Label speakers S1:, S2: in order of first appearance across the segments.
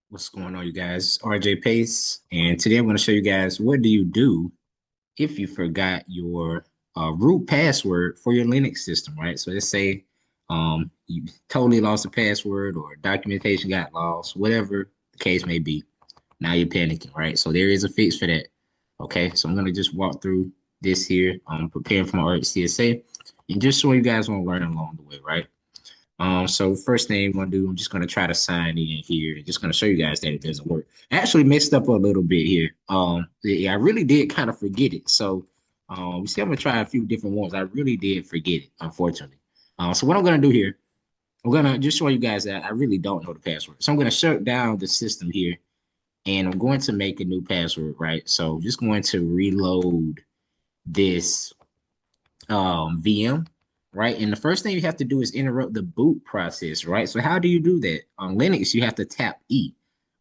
S1: What's going on, you guys? RJ Pace, and today I'm going to show you guys what do you do if you forgot your root password for your Linux system, right? So let's say you totally lost a password or documentation got lost, whatever the case may be. Now you're panicking, right? So there is a fix for that. Okay, so I'm going to just walk through this here. I'm preparing for my RxCSA and just so you guys want to learn along the way, right? So first thing I'm gonna do, I'm just gonna try to sign in here. Just gonna show you guys that it doesn't work. I actually messed up a little bit here. Yeah, I really did kind of forget it. So, you see, I'm gonna try a few different ones. I really did forget it, unfortunately. So what I'm gonna do here, I'm gonna just show you guys that I really don't know the password. So I'm gonna shut down the system here, and I'm going to make a new password, right? So just going to reload this VM, right? And the first thing you have to do is interrupt the boot process, right? So how do you do that? On Linux, you have to tap E.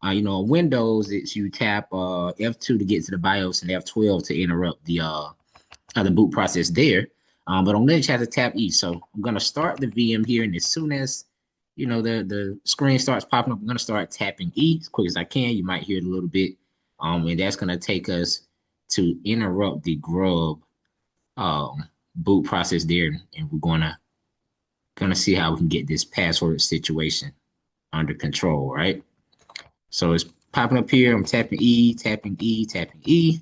S1: On Windows, it's you tap F2 to get to the BIOS and F12 to interrupt the boot process there. But on Linux, you have to tap E. So I'm gonna start the VM here, and as soon as the screen starts popping up, I'm gonna start tapping E as quick as I can. You might hear it a little bit, and that's gonna take us to interrupt the grub boot process there, and we're gonna see how we can get this password situation under control, right? So it's popping up here. I'm tapping E, tapping E, tapping E,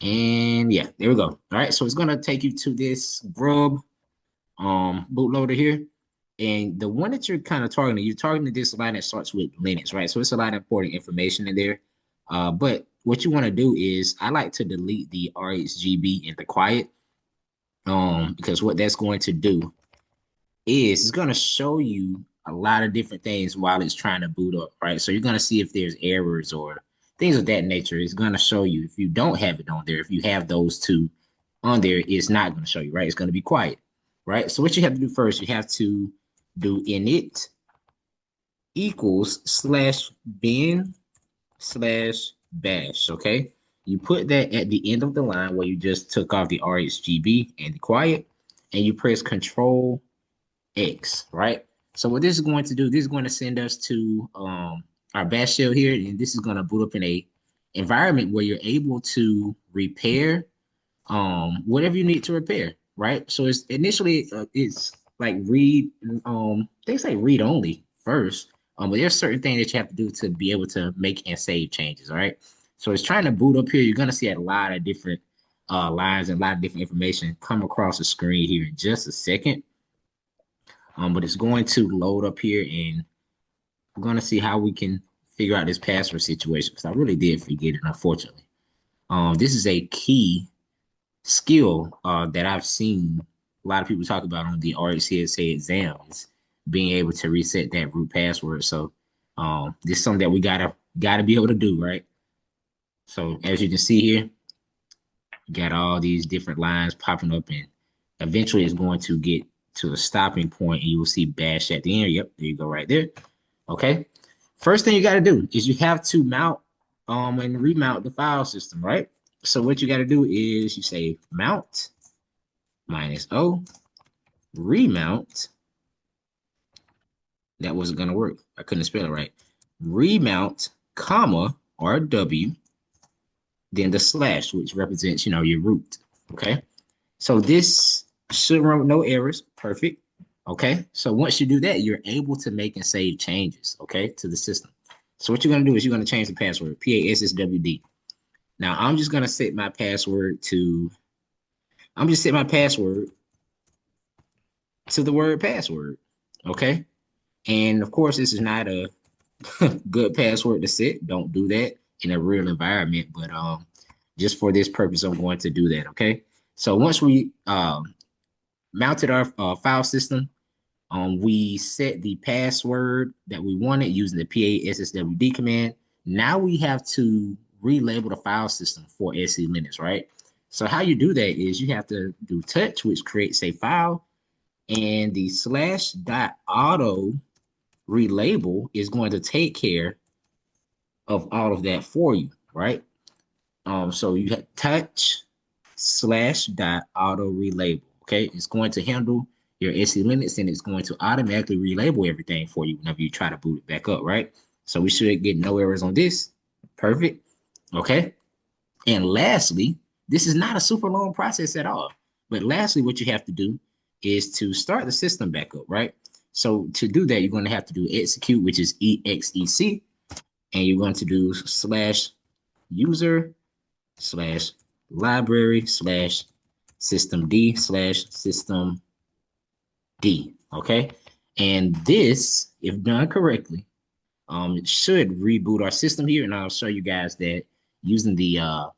S1: and yeah, there we go. All right, so it's gonna take you to this grub bootloader here. And the one that you're targeting this line that starts with Linux, right? So it's a lot of important information in there. But what you want to do is I like to delete the RHGB in the quiet, because what that's going to do is it's going to show you a lot of different things while it's trying to boot up, right? So you're going to see if there's errors or things of that nature. It's going to show you if you don't have it on there. If you have those two on there, it's not going to show you, right? It's going to be quiet, right? So what you have to do first, you have to do init equals slash bin slash bash, okay? You put that at the end of the line where you just took off the RHGB and the quiet, and you press Control X, right? So what this is going to do, this is going to send us to our bash shell here, and this is going to boot up in a environment where you're able to repair whatever you need to repair, right? So it's initially it's like read they say read only first, but there's certain things that you have to do to be able to make and save changes, all right? So it's trying to boot up here. You're gonna see a lot of different lines and a lot of different information come across the screen here in just a second. But it's going to load up here, and we're going to see how we can figure out this password situation because I really did forget it, unfortunately. This is a key skill that I've seen a lot of people talk about on the RHCSA exams, being able to reset that root password. So this is something that we gotta be able to do, right? So as you can see here, you got all these different lines popping up, and eventually it's going to get to a stopping point, and you will see bash at the end. Yep, there you go, right there. Okay. First thing you got to do is you have to mount and remount the file system, right? So what you got to do is you say mount minus O remount. That wasn't gonna work. I couldn't spell it right. Remount, comma, or W, then the slash, which represents, your root. Okay. So this should run with no errors. Perfect. Okay. So once you do that, you're able to make and save changes, okay, to the system. So what you're going to do is you're going to change the password, PASSWD. Now I'm just going to set my password to, I'm just set my password to the word password. Okay. And of course, this is not a good password to set. Don't do that in a real environment. But just for this purpose, I'm going to do that. Okay. So once we mounted our file system, we set the password that we wanted using the PASSWD command. Now we have to relabel the file system for SE Linux, right? So how you do that is you have to do touch, which creates a file, and the slash dot auto relabel is going to take care of all of that for you, right? So you have touch slash dot auto relabel. Okay, it's going to handle your SE Linux, and it's going to automatically relabel everything for you whenever you try to boot it back up, right? So we should get no errors on this. Perfect. Okay. And lastly, this is not a super long process at all. But lastly, what you have to do is to start the system back up, right? So to do that, you're going to have to do execute, which is EXEC, and you're going to do slash user slash library slash system D slash system D. Okay. And this, if done correctly, it should reboot our system here. And I'll show you guys that using the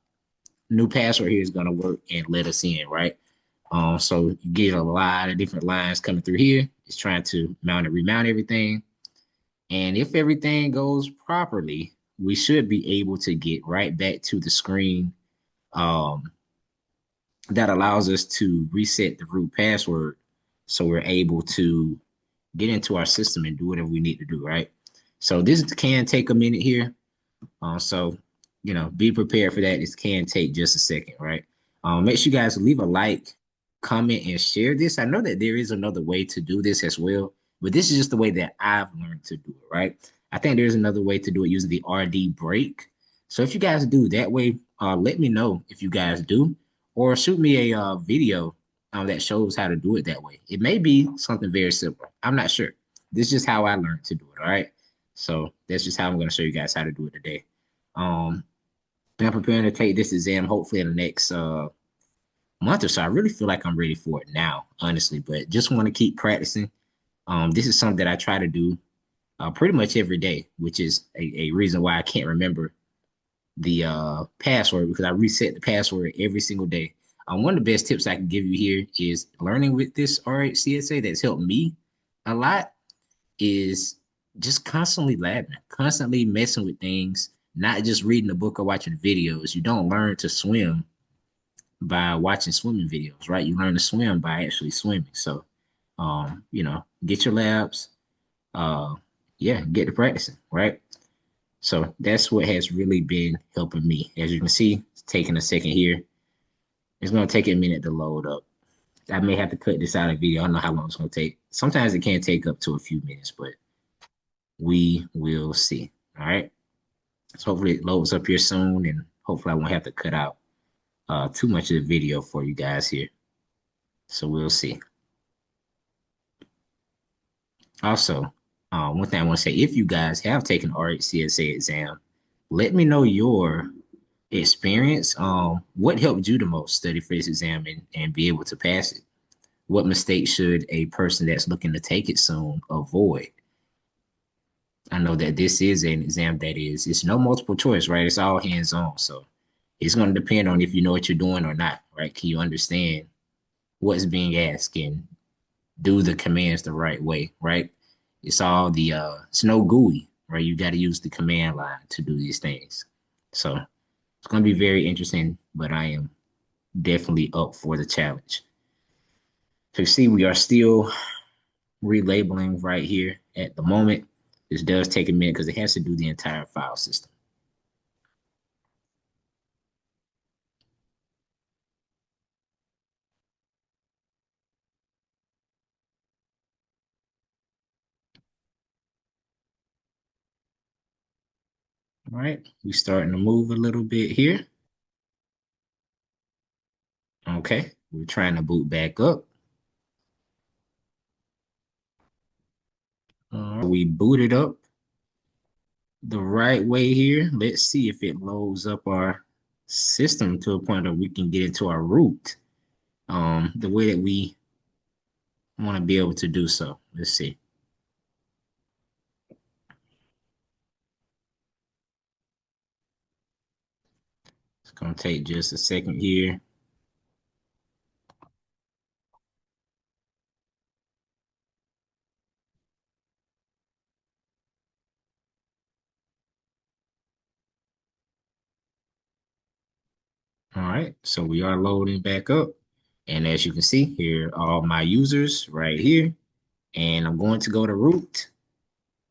S1: new password here is going to work and let us in, right? So you get a lot of different lines coming through here. It's trying to mount and remount everything. And if everything goes properly, we should be able to get right back to the screen um, that allows us to reset the root password so we're able to get into our system and do whatever we need to do, right? So this can take a minute here. So, be prepared for that. This can take just a second, right? Make sure you guys leave a like, comment, and share this. I know that there is another way to do this as well, but this is just the way that I've learned to do it, right? I think there's another way to do it using the RD break. So if you guys do that way, let me know if you guys do, or shoot me a video that shows how to do it that way. It may be something very simple. I'm not sure. This is just how I learned to do it, all right? So that's just how I'm going to show you guys how to do it today. Um, I'm preparing to take this exam hopefully in the next month or so. I really feel like I'm ready for it now, honestly, but just want to keep practicing. This is something that I try to do pretty much every day, which is a reason why I can't remember the password because I reset the password every single day. One of the best tips I can give you here is learning with this RHCSA that's helped me a lot is just constantly labbing, constantly messing with things, not just reading a book or watching videos. You don't learn to swim by watching swimming videos, right? You learn to swim by actually swimming. So, get your labs, uh, yeah, get to practicing, right? So that's what has really been helping me. As you can see, it's taking a second here. It's going to take a minute to load up. I may have to cut this out of video. I don't know how long it's going to take. Sometimes it can take up to a few minutes, but we will see. All right. So hopefully it loads up here soon, and hopefully I won't have to cut out too much of the video for you guys here. So we'll see. Also, one thing I want to say, if you guys have taken RHCSA exam, let me know your experience. What helped you the most study for this exam and be able to pass it? What mistakes should a person that's looking to take it soon avoid? I know that this is an exam that it's no multiple choice, right? It's all hands on. So it's going to depend on if you know what you're doing or not, right? Can you understand what's being asked and do the commands the right way, right? It's all it's no GUI, right? You got to use the command line to do these things. So it's going to be very interesting, but I am definitely up for the challenge. So you see, we are still relabeling right here at the moment. This does take a minute because it has to do the entire file system. All right, we're starting to move a little bit here. Okay, we're trying to boot back up. We booted up the right way here. Let's see if it loads up our system to a point that we can get into our root the way that we want to be able to do so. Let's see. It's going to take just a second here. All right, so we are loading back up. And as you can see, here are all my users right here. And I'm going to go to root.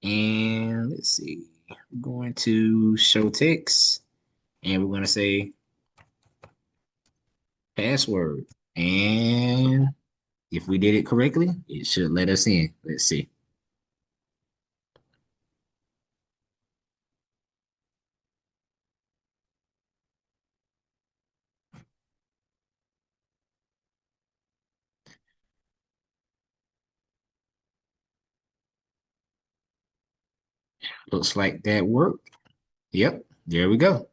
S1: And let's see, we're going to show text. And we're going to say password. And if we did it correctly, it should let us in. Let's see. Looks like that worked. Yep, there we go.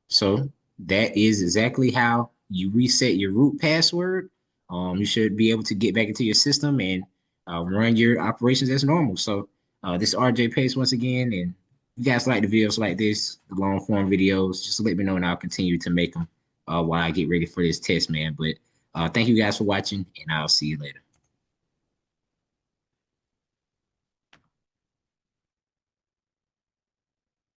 S1: So that is exactly how you reset your root password. You should be able to get back into your system and run your operations as normal. So this is RJ Pace once again, and if you guys like the videos like this, the long form videos, just let me know and I'll continue to make them while I get ready for this test, man. But thank you guys for watching, and I'll see you later.